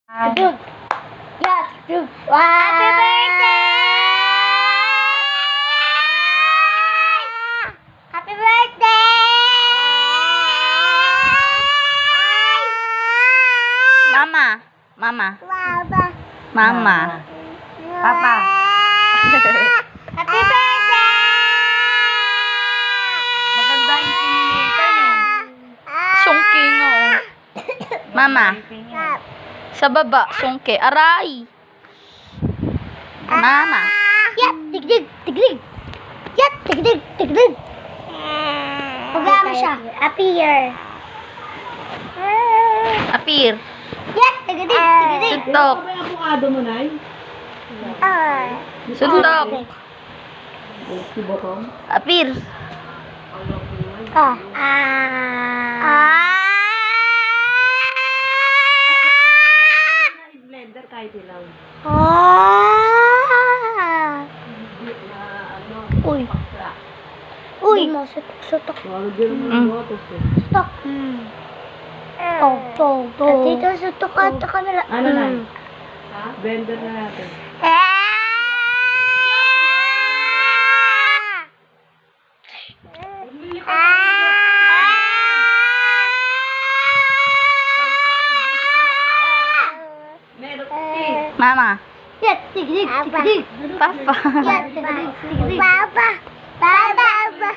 Dug. Yes, dug. Wow. Happy birthday! Happy birthday! Mama. Mama. Baba. Mama. Papa. Happy birthday! Maganda yung simulator niyo. Sungking oh. Mama. Sa baba, sungke. Aray. Mama. Yat, tigdig, tigdig. Yat, tigdig, tigdig. Pagama siya. Appear. Apir. Yat, tigdig, tigdig. Suntok. Ano ba yung avocado mo, Nay? Suntok. Si Bottom? Apir. Blender kahit ilaw. Uy. Uy. Sutok. Wala din naman yung botos eh. Sutok. Dito sutok ka sa kamera. Ano na? Ha? Blender na natin. Meron eh. Mama. Yat, tigdig, tigdig. Papa. Yat, tigdig, tigdig. Baba. Baba.